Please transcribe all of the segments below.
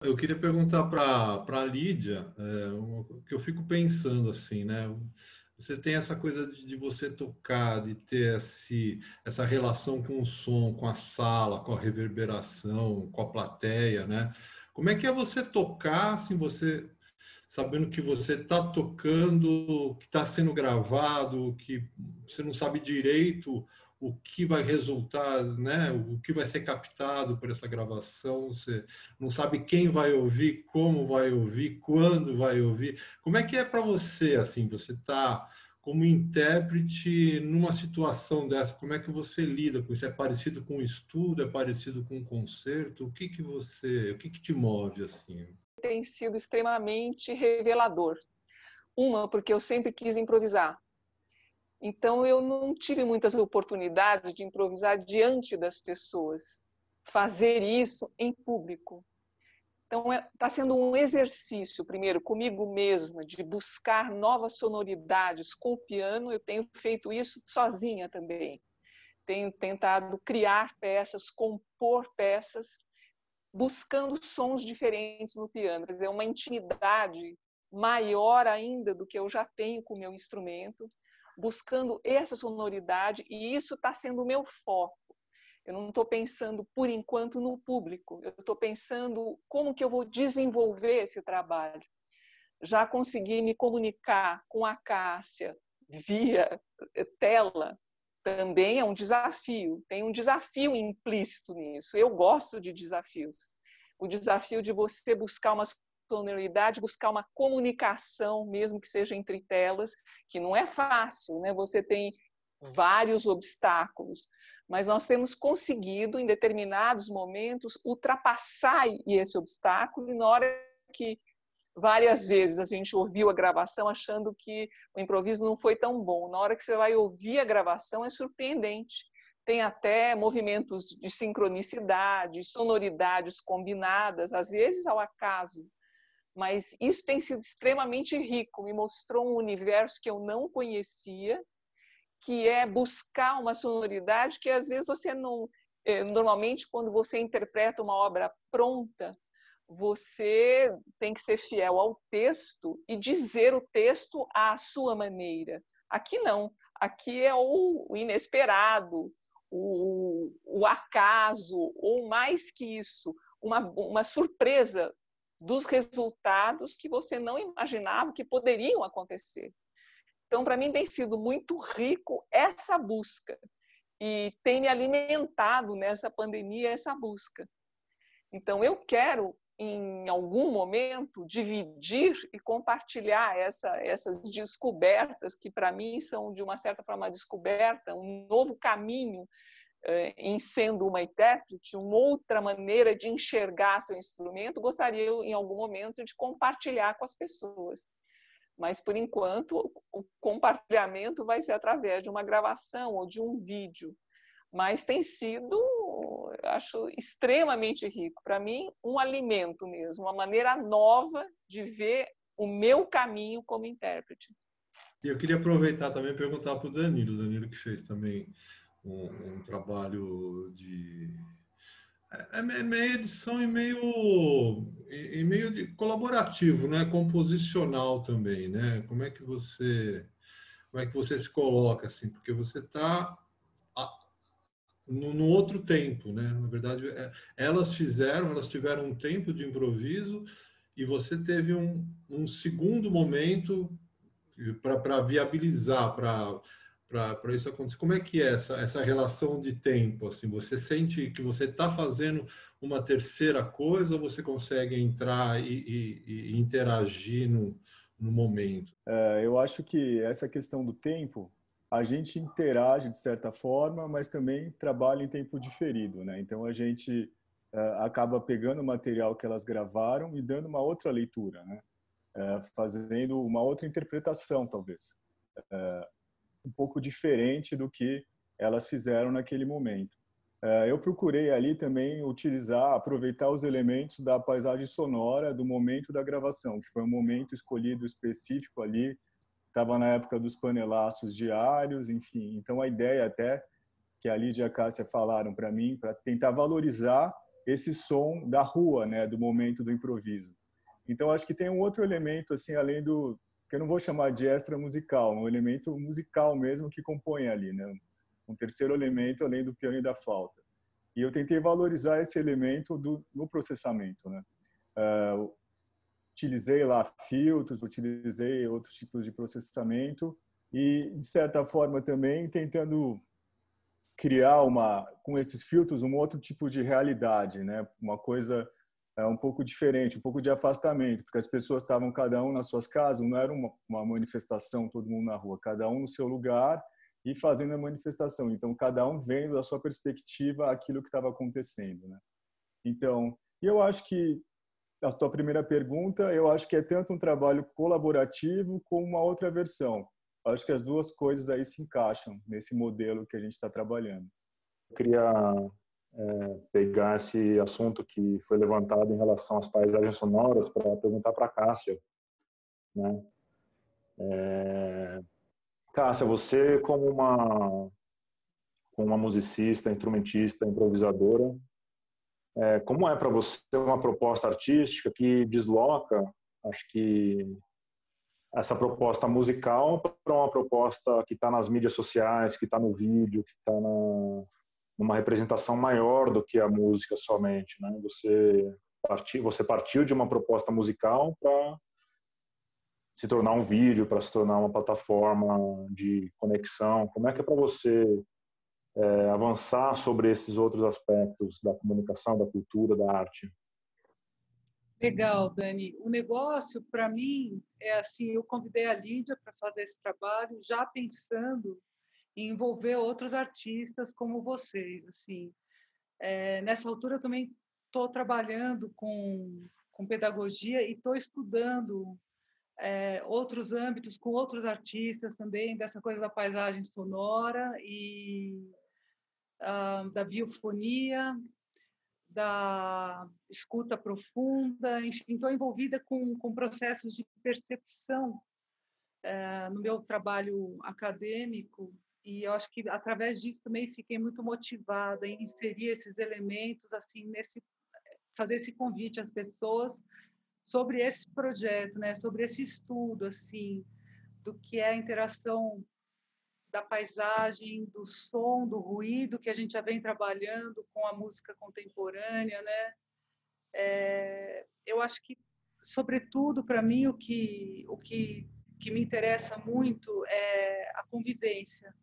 Eu queria perguntar para a Lídia, o que eu fico pensando assim, né? Você tem essa coisa de você tocar, de ter essa relação com o som, com a sala, com a reverberação, com a plateia, né? Como é que é você tocar, assim, você sabendo que você está tocando, que está sendo gravado, que você não sabe direito o que vai resultar, né? O que vai ser captado por essa gravação, você não sabe quem vai ouvir, como vai ouvir, quando vai ouvir. Como é que é para você, assim, você está como intérprete numa situação dessa, como é que você lida com isso? É parecido com um estudo, é parecido com um concerto? O que te move, assim? Tem sido extremamente revelador. Uma, porque eu sempre quis improvisar. Então, eu não tive muitas oportunidades de improvisar diante das pessoas, fazer isso em público. Então, está sendo um exercício, primeiro, comigo mesma, de buscar novas sonoridades com o piano. Eu tenho feito isso sozinha também. Tenho tentado criar peças, compor peças, buscando sons diferentes no piano. Quer dizer, uma intimidade maior ainda do que eu já tenho com o meu instrumento, buscando essa sonoridade, e isso está sendo o meu foco. Eu não estou pensando, por enquanto, no público. Eu estou pensando como que eu vou desenvolver esse trabalho. Já consegui me comunicar com a Cássia via tela, também é um desafio. Tem um desafio implícito nisso. Eu gosto de desafios. O desafio de você buscar uma sonoridade, buscar uma comunicação, mesmo que seja entre telas, que não é fácil, né? Você tem vários obstáculos, mas nós temos conseguido, em determinados momentos, ultrapassar esse obstáculo, e na hora que várias vezes a gente ouviu a gravação achando que o improviso não foi tão bom. Na hora que você vai ouvir a gravação, é surpreendente. Tem até movimentos de sincronicidade, sonoridades combinadas, às vezes ao acaso. Mas isso tem sido extremamente rico, me mostrou um universo que eu não conhecia, que é buscar uma sonoridade que às vezes você não... Normalmente, quando você interpreta uma obra pronta, você tem que ser fiel ao texto e dizer o texto à sua maneira. Aqui não. Aqui é o inesperado, o acaso, ou mais que isso, uma surpresa dos resultados que você não imaginava que poderiam acontecer. Então, para mim, tem sido muito rico essa busca, e tem me alimentado nessa pandemia essa busca. Então, eu quero, em algum momento, dividir e compartilhar essas descobertas, que para mim são, de uma certa forma, descoberta, um novo caminho em sendo uma intérprete, uma outra maneira de enxergar seu instrumento. Gostaria, em algum momento, de compartilhar com as pessoas. Mas, por enquanto, o compartilhamento vai ser através de uma gravação ou de um vídeo. Mas tem sido, acho, extremamente rico. Para mim, um alimento mesmo, uma maneira nova de ver o meu caminho como intérprete. E eu queria aproveitar também e perguntar para o Danilo que fez também um trabalho de meio edição e meio de colaborativo, né? Composicional também, né? Como é que você se coloca assim? Porque você está no outro tempo, né? Na verdade, elas tiveram um tempo de improviso e você teve um segundo momento para viabilizar, para isso acontecer. Como é que é essa relação de tempo? Assim, você sente que você está fazendo uma terceira coisa ou você consegue entrar e interagir no momento? Eu acho que essa questão do tempo, a gente interage de certa forma, mas também trabalha em tempo diferido, né? Então a gente acaba pegando o material que elas gravaram e dando uma outra leitura, né? Fazendo uma outra interpretação, talvez, um pouco diferente do que elas fizeram naquele momento. Eu procurei ali também aproveitar os elementos da paisagem sonora do momento da gravação, que foi um momento escolhido específico ali, estava na época dos panelaços diários, enfim. Então a ideia até que a Lídia e a Cássia falaram para mim, para tentar valorizar esse som da rua, né, do momento do improviso. Então acho que tem um outro elemento assim, além do que eu não vou chamar de extra musical, um elemento musical mesmo que compõe ali, né? Um terceiro elemento além do piano e da flauta. E eu tentei valorizar esse elemento no processamento, né? Utilizei lá filtros, utilizei outros tipos de processamento e, de certa forma, também tentando criar com esses filtros um outro tipo de realidade, né? Uma coisa um pouco diferente, um pouco de afastamento, porque as pessoas estavam cada um nas suas casas, não era uma manifestação, todo mundo na rua, cada um no seu lugar e fazendo a manifestação. Então, cada um vendo da sua perspectiva aquilo que estava acontecendo, né? Então, eu acho que a tua primeira pergunta, eu acho que é tanto um trabalho colaborativo como uma outra versão. Eu acho que as duas coisas aí se encaixam nesse modelo que a gente está trabalhando. Eu queria pegar esse assunto que foi levantado em relação às paisagens sonoras para perguntar para a Cássia, né? Cássia, você como uma musicista, instrumentista, improvisadora, como é para você uma proposta artística que desloca, acho que essa proposta musical para uma proposta que está nas mídias sociais, que está no vídeo, que está numa representação maior do que a música somente, né? Você partiu de uma proposta musical para se tornar um vídeo, para se tornar uma plataforma de conexão. Como é que é para você avançar sobre esses outros aspectos da comunicação, da cultura, da arte? Legal, Dani. O negócio, para mim, é assim, eu convidei a Lídia para fazer esse trabalho, já pensando em envolver outros artistas como vocês. Assim, nessa altura, eu também estou trabalhando com pedagogia e estou estudando outros âmbitos com outros artistas também, dessa coisa da paisagem sonora e da biofonia, da escuta profunda, enfim, estou envolvida com processos de percepção no meu trabalho acadêmico e eu acho que através disso também fiquei muito motivada em inserir esses elementos assim fazer esse convite às pessoas sobre esse projeto, né, sobre esse estudo assim do que é a interação da paisagem, do som, do ruído, que a gente já vem trabalhando com a música contemporânea, né? Eu acho que, sobretudo, para mim, o que me interessa muito é a convivência.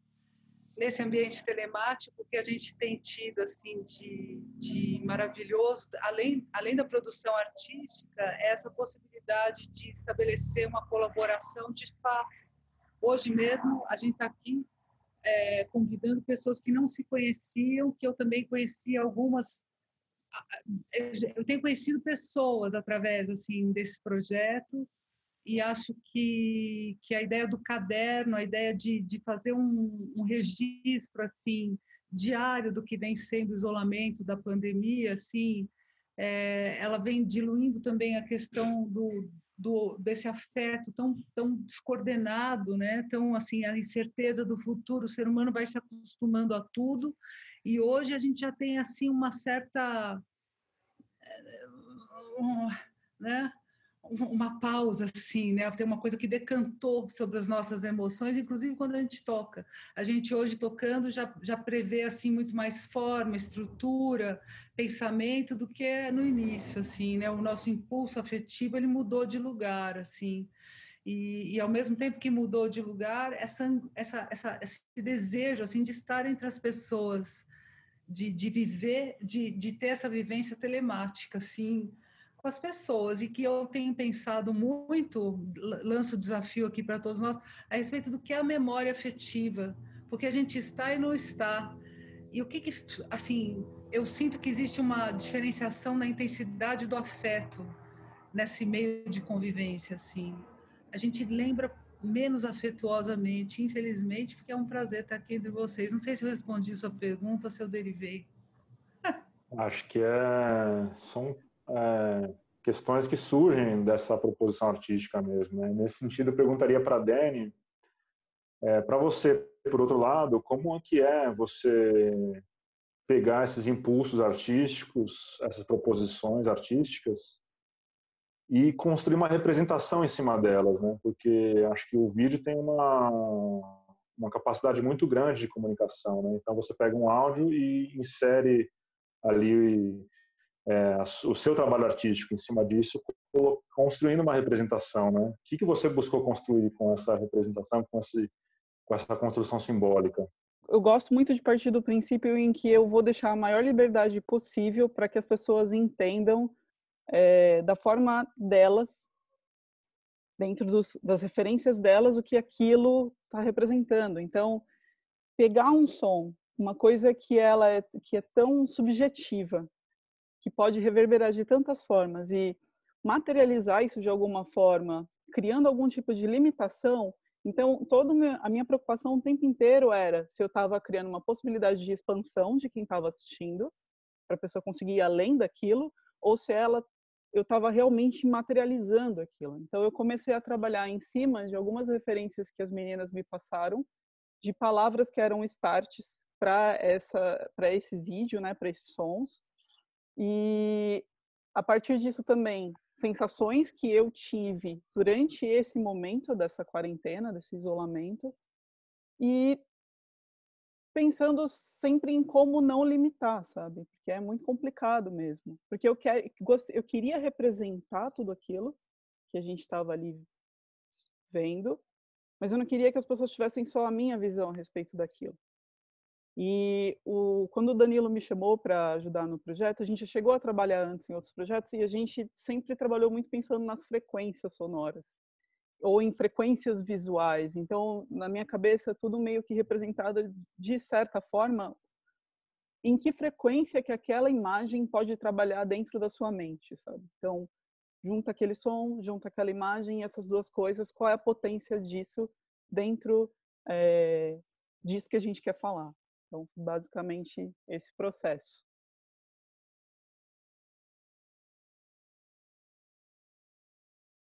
Nesse ambiente telemático que a gente tem tido assim, de maravilhoso, além da produção artística, essa possibilidade de estabelecer uma colaboração de fato. Hoje mesmo, a gente está aqui convidando pessoas que não se conheciam, que eu também conhecia algumas. Eu tenho conhecido pessoas através assim desse projeto e acho que a ideia do caderno, a ideia de fazer um registro assim diário do que vem sendo o isolamento da pandemia, assim, ela vem diluindo também a questão desse afeto tão descoordenado, né? Tão assim a incerteza do futuro, o ser humano vai se acostumando a tudo e hoje a gente já tem assim uma certa, né? Uma pausa assim, né? Tem uma coisa que decantou sobre as nossas emoções, inclusive quando a gente toca. A gente hoje tocando já prevê assim muito mais forma, estrutura, pensamento do que no início, assim, né? O nosso impulso afetivo ele mudou de lugar, assim. E ao mesmo tempo que mudou de lugar, esse desejo assim de estar entre as pessoas, de viver, de ter essa vivência telemática, assim, com as pessoas, e que eu tenho pensado muito, lanço o desafio aqui para todos nós, a respeito do que é a memória afetiva, porque a gente está e não está. E o que assim, eu sinto que existe uma diferenciação na intensidade do afeto nesse meio de convivência, assim. A gente lembra menos afetuosamente, infelizmente, porque é um prazer estar aqui entre vocês. Não sei se eu respondi sua pergunta, se eu derivei. Acho que são questões que surgem dessa proposição artística mesmo, né? Nesse sentido, eu perguntaria para a Dani, para você, por outro lado, como é que você pegar esses impulsos artísticos, essas proposições artísticas e construir uma representação em cima delas, né? Porque acho que o vídeo tem uma capacidade muito grande de comunicação, né? Então você pega um áudio e insere ali o seu trabalho artístico em cima disso, construindo uma representação, né? O que você buscou construir com essa representação, com essa construção simbólica? Eu gosto muito de partir do princípio em que eu vou deixar a maior liberdade possível para que as pessoas entendam da forma delas, dentro das referências delas, o que aquilo está representando. Então, pegar um som, uma coisa que é tão subjetiva, que pode reverberar de tantas formas, e materializar isso de alguma forma, criando algum tipo de limitação. Então, a minha preocupação o tempo inteiro era se eu estava criando uma possibilidade de expansão de quem estava assistindo, para a pessoa conseguir ir além daquilo, ou se eu estava realmente materializando aquilo. Então, eu comecei a trabalhar em cima de algumas referências que as meninas me passaram, de palavras que eram starts para esse vídeo, né, para esses sons. E a partir disso também, sensações que eu tive durante esse momento dessa quarentena, desse isolamento, e pensando sempre em como não limitar, sabe? Porque é muito complicado mesmo. Porque eu queria representar tudo aquilo que a gente estava ali vendo, mas eu não queria que as pessoas tivessem só a minha visão a respeito daquilo. E quando o Danilo me chamou para ajudar no projeto, a gente já chegou a trabalhar antes em outros projetos e a gente sempre trabalhou muito pensando nas frequências sonoras ou em frequências visuais. Então, na minha cabeça, tudo meio que representado de certa forma em que frequência que aquela imagem pode trabalhar dentro da sua mente, sabe? Então, junta aquele som, junta aquela imagem, essas duas coisas, qual é a potência disso dentro disso que a gente quer falar. Então, basicamente, esse processo.